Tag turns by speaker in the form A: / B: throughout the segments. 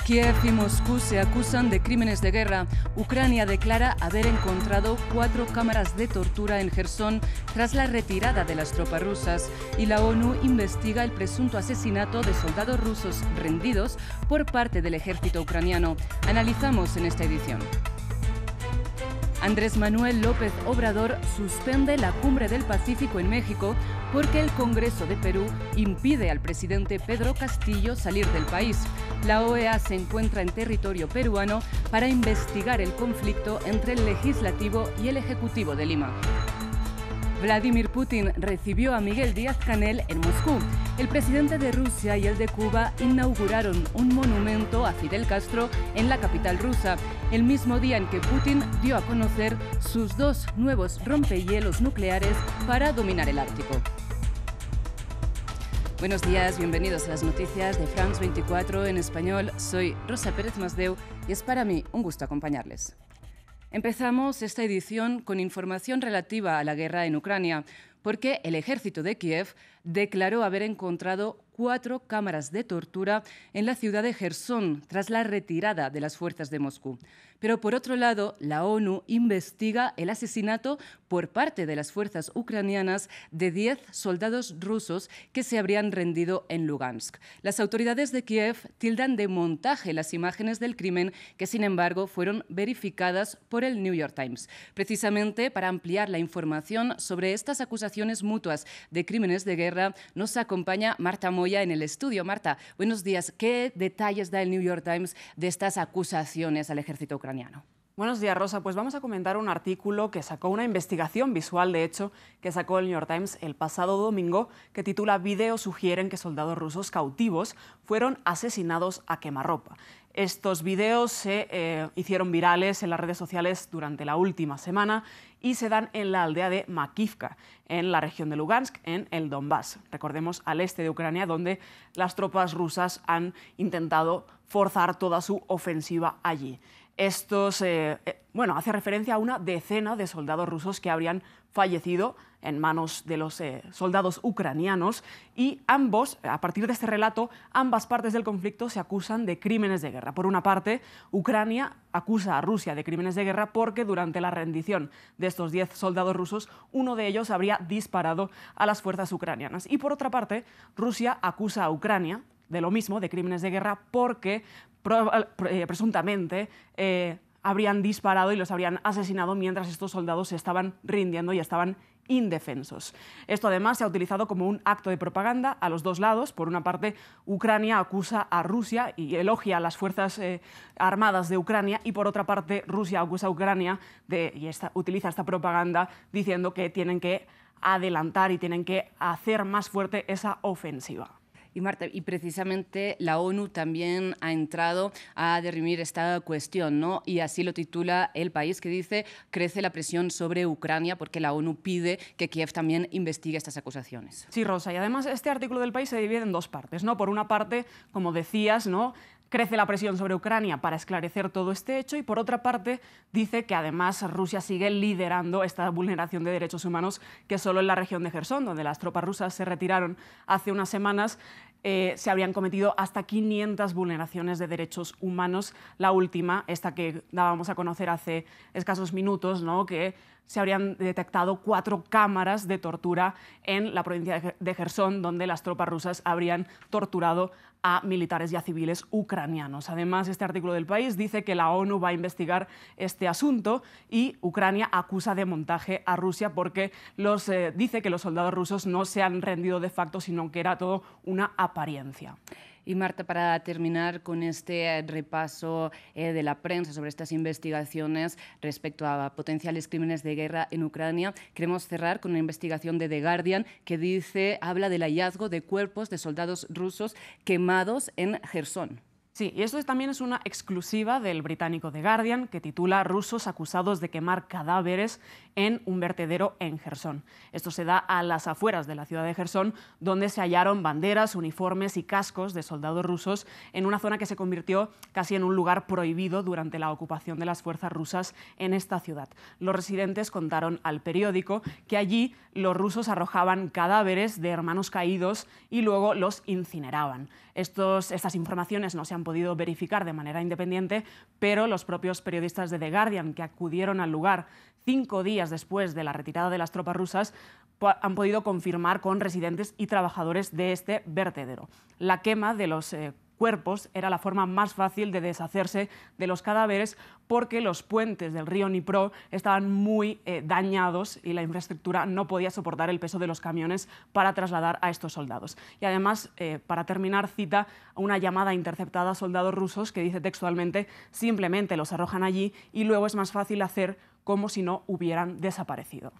A: Kiev y Moscú se acusan de crímenes de guerra. Ucrania declara haber encontrado 4 cámaras de tortura en Jersón tras la retirada de las tropas rusas. Y la ONU investiga el presunto asesinato de soldados rusos rendidos por parte del ejército ucraniano. Analizamos en esta edición. Andrés Manuel López Obrador suspende la Cumbre del Pacífico en México porque el Congreso de Perú impide al presidente Pedro Castillo salir del país. La OEA se encuentra en territorio peruano para investigar el conflicto entre el Legislativo y el Ejecutivo de Lima. Vladimir Putin recibió a Miguel Díaz-Canel en Moscú. El presidente de Rusia y el de Cuba inauguraron un monumento a Fidel Castro en la capital rusa, el mismo día en que Putin dio a conocer sus 2 nuevos rompehielos nucleares para dominar el Ártico. Buenos días, bienvenidos a las noticias de France 24 en español. Soy Rosa Pérez Masdeu y es para mí un gusto acompañarles. Empezamos esta edición con información relativa a la guerra en Ucrania, porque el ejército de Kiev declaró haber encontrado 4 cámaras de tortura en la ciudad de Jersón tras la retirada de las fuerzas de Moscú. Pero por otro lado, la ONU investiga el asesinato por parte de las fuerzas ucranianas de 10 soldados rusos que se habrían rendido en Lugansk. Las autoridades de Kiev tildan de montaje las imágenes del crimen que, sin embargo, fueron verificadas por el New York Times. Precisamente para ampliar la información sobre estas acusaciones mutuas de crímenes de guerra, nos acompaña Marta Moya en el estudio. Marta, buenos días. ¿Qué detalles da el New York Times de estas acusaciones al ejército ucraniano?
B: Buenos días, Rosa. Pues vamos a comentar un artículo que sacó, una investigación visual, de hecho, que sacó el New York Times el pasado domingo, que titula «Videos sugieren que soldados rusos cautivos fueron asesinados a quemarropa». Estos videos se hicieron virales en las redes sociales durante la última semana y se dan en la aldea de Makivka, en la región de Lugansk, en el Donbass. Recordemos, al este de Ucrania, donde las tropas rusas han intentado forzar toda su ofensiva allí. Estos, hace referencia a una decena de soldados rusos que habrían fallecido en manos de los soldados ucranianos y ambos, a partir de este relato, ambas partes del conflicto se acusan de crímenes de guerra. Por una parte, Ucrania acusa a Rusia de crímenes de guerra porque durante la rendición de estos 10 soldados rusos, uno de ellos habría disparado a las fuerzas ucranianas. Y por otra parte, Rusia acusa a Ucrania de lo mismo, de crímenes de guerra, porque presuntamente habrían disparado y los habrían asesinado mientras estos soldados se estaban rindiendo y estaban indefensos. Esto además se ha utilizado como un acto de propaganda a los dos lados. Por una parte, Ucrania acusa a Rusia y elogia a las fuerzas armadas de Ucrania, y por otra parte, Rusia acusa a Ucrania utiliza esta propaganda diciendo que tienen que adelantar y tienen que hacer más fuerte esa ofensiva.
A: Y Marta, y precisamente la ONU también ha entrado a dirimir esta cuestión, ¿no? Y así lo titula El País, que dice: crece la presión sobre Ucrania porque la ONU pide que Kiev también investigue estas acusaciones.
B: Sí, Rosa, y además este artículo del País se divide en 2 partes, ¿no? Por una parte, como decías, ¿no?, crece la presión sobre Ucrania para esclarecer todo este hecho, y por otra parte dice que además Rusia sigue liderando esta vulneración de derechos humanos, que solo en la región de Jersón, donde las tropas rusas se retiraron hace unas semanas, se habrían cometido hasta 500 vulneraciones de derechos humanos. La última, esta que dábamos a conocer hace escasos minutos, ¿no?, que se habrían detectado 4 cámaras de tortura en la provincia de Jersón, donde las tropas rusas habrían torturado a militares y a civiles ucranianos. Además, este artículo del País dice que la ONU va a investigar este asunto y Ucrania acusa de montaje a Rusia porque dice que los soldados rusos no se han rendido de facto, sino que era todo una apariencia.
A: Y Marta, para terminar con este repaso de la prensa sobre estas investigaciones respecto a potenciales crímenes de guerra en Ucrania, queremos cerrar con una investigación de The Guardian que habla del hallazgo de cuerpos de soldados rusos quemados en Jersón.
B: Sí, y esto también es una exclusiva del británico The Guardian, que titula «Rusos acusados de quemar cadáveres en un vertedero en Jersón». Esto se da a las afueras de la ciudad de Jersón, donde se hallaron banderas, uniformes y cascos de soldados rusos en una zona que se convirtió casi en un lugar prohibido durante la ocupación de las fuerzas rusas en esta ciudad. Los residentes contaron al periódico que allí los rusos arrojaban cadáveres de hermanos caídos y luego los incineraban. Estas informaciones no se han podido verificar de manera independiente, pero los propios periodistas de The Guardian, que acudieron al lugar 5 días después de la retirada de las tropas rusas, han podido confirmar con residentes y trabajadores de este vertedero. La quema de los cuerpos era la forma más fácil de deshacerse de los cadáveres porque los puentes del río Dnipro estaban muy dañados y la infraestructura no podía soportar el peso de los camiones para trasladar a estos soldados. Y además, para terminar, cita una llamada interceptada a soldados rusos que dice textualmente: simplemente los arrojan allí y luego es más fácil hacer como si no hubieran desaparecido.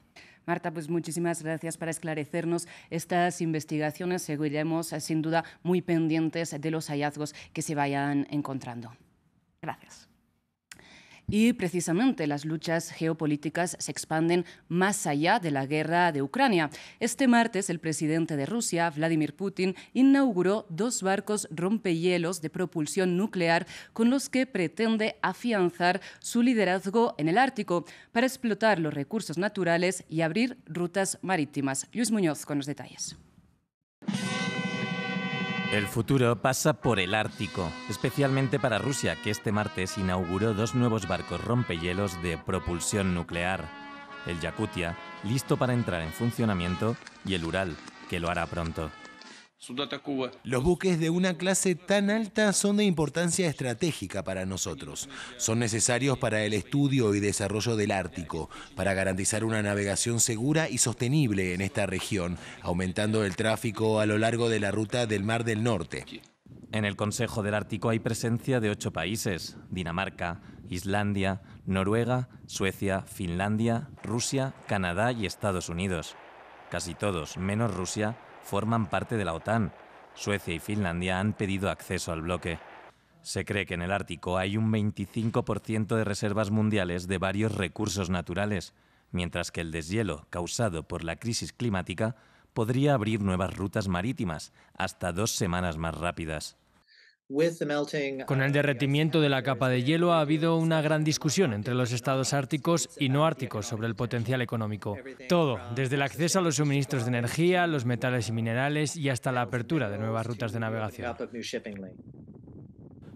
A: Marta, pues muchísimas gracias por esclarecernos estas investigaciones. Seguiremos sin duda muy pendientes de los hallazgos que se vayan encontrando.
B: Gracias.
A: Y precisamente las luchas geopolíticas se expanden más allá de la guerra de Ucrania. Este martes el presidente de Rusia, Vladimir Putin, inauguró 2 barcos rompehielos de propulsión nuclear con los que pretende afianzar su liderazgo en el Ártico para explotar los recursos naturales y abrir rutas marítimas. Luis Muñoz con los detalles.
C: El futuro pasa por el Ártico, especialmente para Rusia, que este martes inauguró 2 nuevos barcos rompehielos de propulsión nuclear. El Yakutia, listo para entrar en funcionamiento, y el Ural, que lo hará pronto.
D: Los buques de una clase tan alta son de importancia estratégica para nosotros. Son necesarios para el estudio y desarrollo del Ártico, para garantizar una navegación segura y sostenible en esta región, aumentando el tráfico a lo largo de la ruta del Mar del Norte.
C: En el Consejo del Ártico hay presencia de 8 países: Dinamarca, Islandia, Noruega, Suecia, Finlandia, Rusia, Canadá y Estados Unidos. Casi todos, menos Rusia, forman parte de la OTAN. Suecia y Finlandia han pedido acceso al bloque. Se cree que en el Ártico hay un 25% de reservas mundiales de varios recursos naturales, mientras que el deshielo causado por la crisis climática podría abrir nuevas rutas marítimas, hasta 2 semanas más rápidas.
E: Con el derretimiento de la capa de hielo ha habido una gran discusión entre los estados árticos y no árticos sobre el potencial económico. Todo, desde el acceso a los suministros de energía, los metales y minerales y hasta la apertura de nuevas rutas de navegación.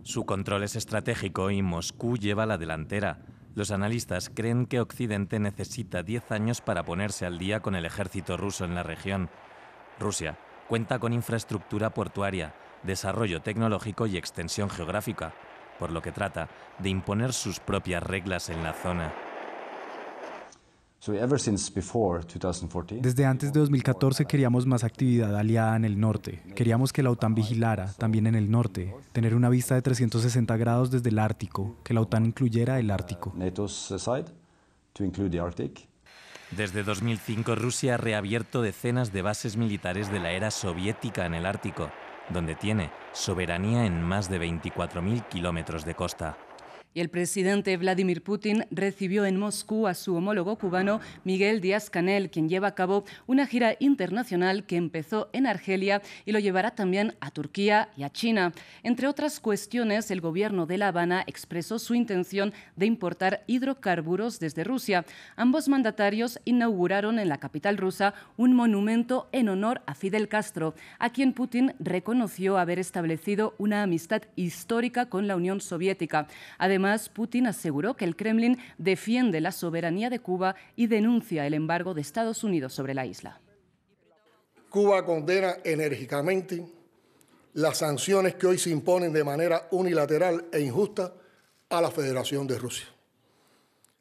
C: Su control es estratégico y Moscú lleva la delantera. Los analistas creen que Occidente necesita 10 años para ponerse al día con el ejército ruso en la región. Rusia cuenta con infraestructura portuaria, desarrollo tecnológico y extensión geográfica, por lo que trata de imponer sus propias reglas en la zona.
F: Desde antes de 2014 queríamos más actividad aliada en el norte. Queríamos que la OTAN vigilara también en el norte, tener una vista de 360 grados desde el Ártico, que la OTAN incluyera el Ártico.
C: Desde 2005 Rusia ha reabierto decenas de bases militares de la era soviética en el Ártico, donde tiene soberanía en más de 24.000 kilómetros de costa.
A: Y el presidente Vladimir Putin recibió en Moscú a su homólogo cubano Miguel Díaz-Canel, quien lleva a cabo una gira internacional que empezó en Argelia y lo llevará también a Turquía y a China. Entre otras cuestiones, el gobierno de La Habana expresó su intención de importar hidrocarburos desde Rusia. Ambos mandatarios inauguraron en la capital rusa un monumento en honor a Fidel Castro, a quien Putin reconoció haber establecido una amistad histórica con la Unión Soviética. Además, Putin aseguró que el Kremlin defiende la soberanía de Cuba y denuncia el embargo de Estados Unidos sobre la isla.
G: Cuba condena enérgicamente las sanciones que hoy se imponen de manera unilateral e injusta a la Federación de Rusia.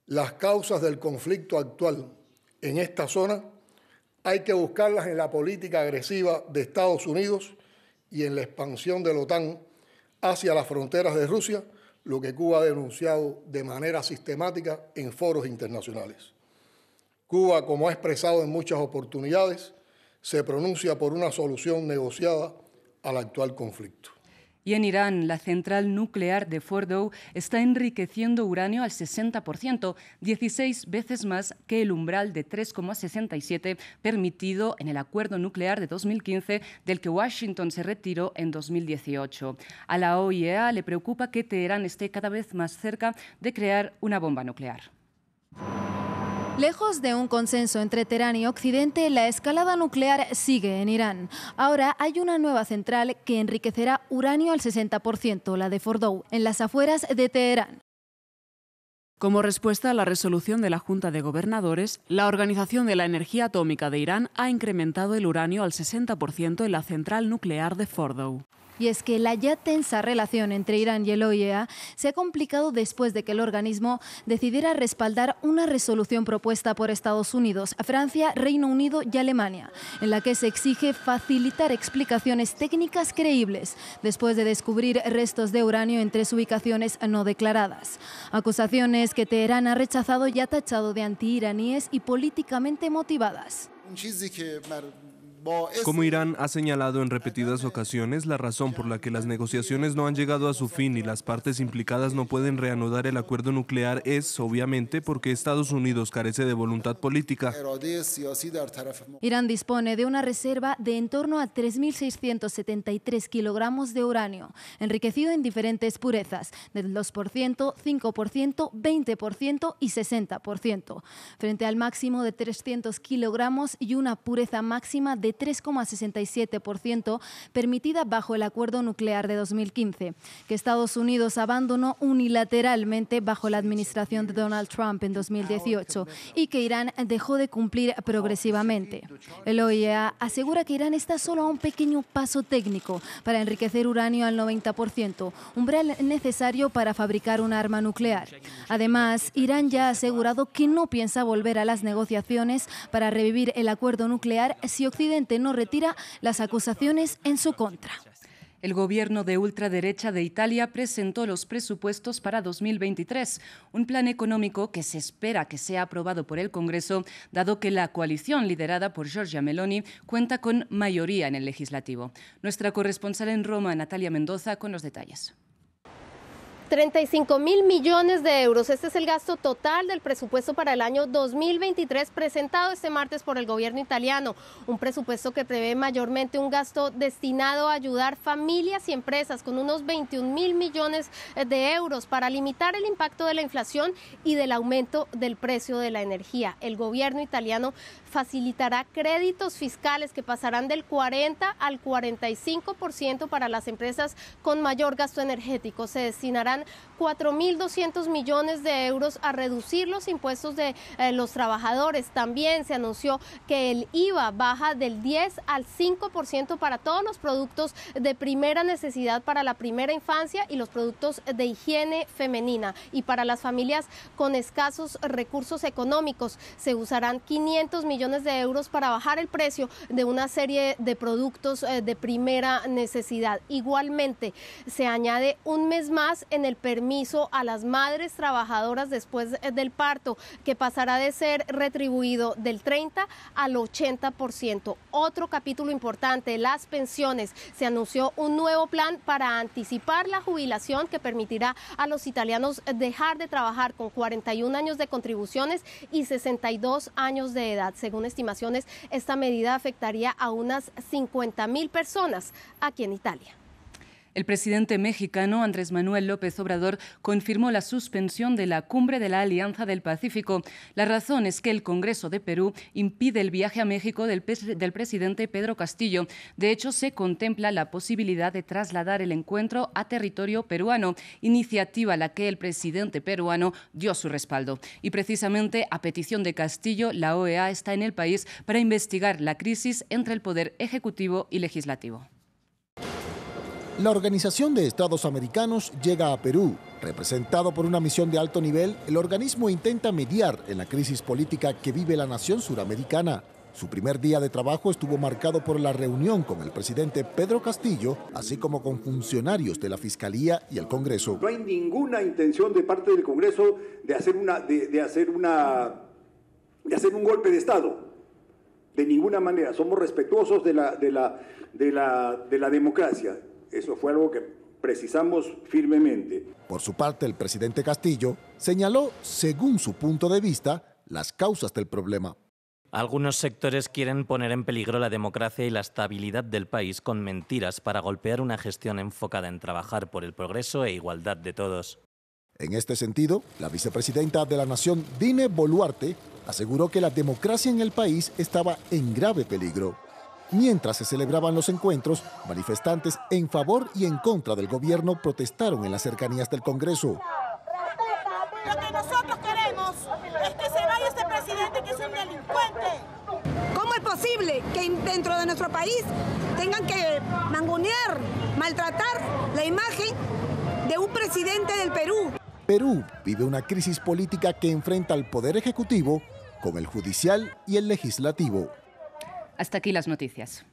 G: Las causas del conflicto actual en esta zona hay que buscarlas en la política agresiva de Estados Unidos y en la expansión de la OTAN hacia las fronteras de Rusia, lo que Cuba ha denunciado de manera sistemática en foros internacionales. Cuba, como ha expresado en muchas oportunidades, se pronuncia por una solución negociada al actual conflicto.
A: Y en Irán, la central nuclear de Fordow está enriqueciendo uranio al 60%, 16 veces más que el umbral de 3,67 permitido en el acuerdo nuclear de 2015, del que Washington se retiró en 2018. A la OIEA le preocupa que Teherán esté cada vez más cerca de crear una bomba nuclear.
H: Lejos de un consenso entre Teherán y Occidente, la escalada nuclear sigue en Irán. Ahora hay una nueva central que enriquecerá uranio al 60%, la de Fordow, en las afueras de Teherán.
B: Como respuesta a la resolución de la Junta de Gobernadores, la Organización de la Energía Atómica de Irán ha incrementado el uranio al 60% en la central nuclear de Fordow.
H: Y es que la ya tensa relación entre Irán y el OIEA se ha complicado después de que el organismo decidiera respaldar una resolución propuesta por Estados Unidos, Francia, Reino Unido y Alemania, en la que se exige facilitar explicaciones técnicas creíbles después de descubrir restos de uranio en 3 ubicaciones no declaradas. Acusaciones que Teherán ha rechazado y ha tachado de antiiraníes y políticamente motivadas.
I: Como Irán ha señalado en repetidas ocasiones, la razón por la que las negociaciones no han llegado a su fin y las partes implicadas no pueden reanudar el acuerdo nuclear es, obviamente, porque Estados Unidos carece de voluntad política.
H: Irán dispone de una reserva de en torno a 3.673 kilogramos de uranio, enriquecido en diferentes purezas, del 2%, 5%, 20% y 60%, frente al máximo de 300 kilogramos y una pureza máxima de 3,67% permitida bajo el acuerdo nuclear de 2015, que Estados Unidos abandonó unilateralmente bajo la administración de Donald Trump en 2018 y que Irán dejó de cumplir progresivamente. El OIEA asegura que Irán está solo a un pequeño paso técnico para enriquecer uranio al 90%, umbral necesario para fabricar un arma nuclear. Además, Irán ya ha asegurado que no piensa volver a las negociaciones para revivir el acuerdo nuclear si Occidente no retira las acusaciones en su contra.
A: El gobierno de ultraderecha de Italia presentó los presupuestos para 2023, un plan económico que se espera que sea aprobado por el Congreso, dado que la coalición liderada por Giorgia Meloni cuenta con mayoría en el legislativo. Nuestra corresponsal en Roma, Natalia Mendoza, con los detalles.
J: 35.000 millones de euros. Este es el gasto total del presupuesto para el año 2023 presentado este martes por el gobierno italiano. Un presupuesto que prevé mayormente un gasto destinado a ayudar familias y empresas con unos 21.000 millones de euros para limitar el impacto de la inflación y del aumento del precio de la energía. El gobierno italiano facilitará créditos fiscales que pasarán del 40 al 45% para las empresas con mayor gasto energético. Se destinarán 4.200 millones de euros a reducir los impuestos de los trabajadores. También se anunció que el IVA baja del 10 al 5% para todos los productos de primera necesidad para la primera infancia y los productos de higiene femenina. Y para las familias con escasos recursos económicos se usarán 500 millones de euros para bajar el precio de una serie de productos de primera necesidad. Igualmente se añade un mes más en el permiso a las madres trabajadoras después del parto, que pasará de ser retribuido del 30 al 80%. Otro capítulo importante, las pensiones. Se anunció un nuevo plan para anticipar la jubilación que permitirá a los italianos dejar de trabajar con 41 años de contribuciones y 62 años de edad. Según estimaciones, esta medida afectaría a unas 50.000 personas aquí en Italia.
A: El presidente mexicano Andrés Manuel López Obrador confirmó la suspensión de la cumbre de la Alianza del Pacífico. La razón es que el Congreso de Perú impide el viaje a México del presidente Pedro Castillo. De hecho, se contempla la posibilidad de trasladar el encuentro a territorio peruano, iniciativa a la que el presidente peruano dio su respaldo. Y precisamente a petición de Castillo, la OEA está en el país para investigar la crisis entre el poder ejecutivo y legislativo.
K: La Organización de Estados Americanos llega a Perú. Representado por una misión de alto nivel, el organismo intenta mediar en la crisis política que vive la nación suramericana. Su primer día de trabajo estuvo marcado por la reunión con el presidente Pedro Castillo, así como con funcionarios de la Fiscalía y el Congreso.
L: No hay ninguna intención de parte del Congreso de hacer un golpe de Estado. De ninguna manera. Somos respetuosos de la democracia. Eso fue algo que precisamos firmemente.
K: Por su parte, el presidente Castillo señaló, según su punto de vista, las causas del problema.
C: Algunos sectores quieren poner en peligro la democracia y la estabilidad del país con mentiras para golpear una gestión enfocada en trabajar por el progreso e igualdad de todos.
K: En este sentido, la vicepresidenta de la Nación, Dine Boluarte, aseguró que la democracia en el país estaba en grave peligro. Mientras se celebraban los encuentros, manifestantes en favor y en contra del gobierno protestaron en las cercanías del Congreso.
M: Lo que nosotros queremos es que se vaya este presidente que es un delincuente.
N: ¿Cómo es posible que dentro de nuestro país tengan que mangonear, maltratar la imagen de un presidente del Perú?
K: Perú vive una crisis política que enfrenta al Poder Ejecutivo con el Judicial y el Legislativo.
A: Hasta aquí las noticias.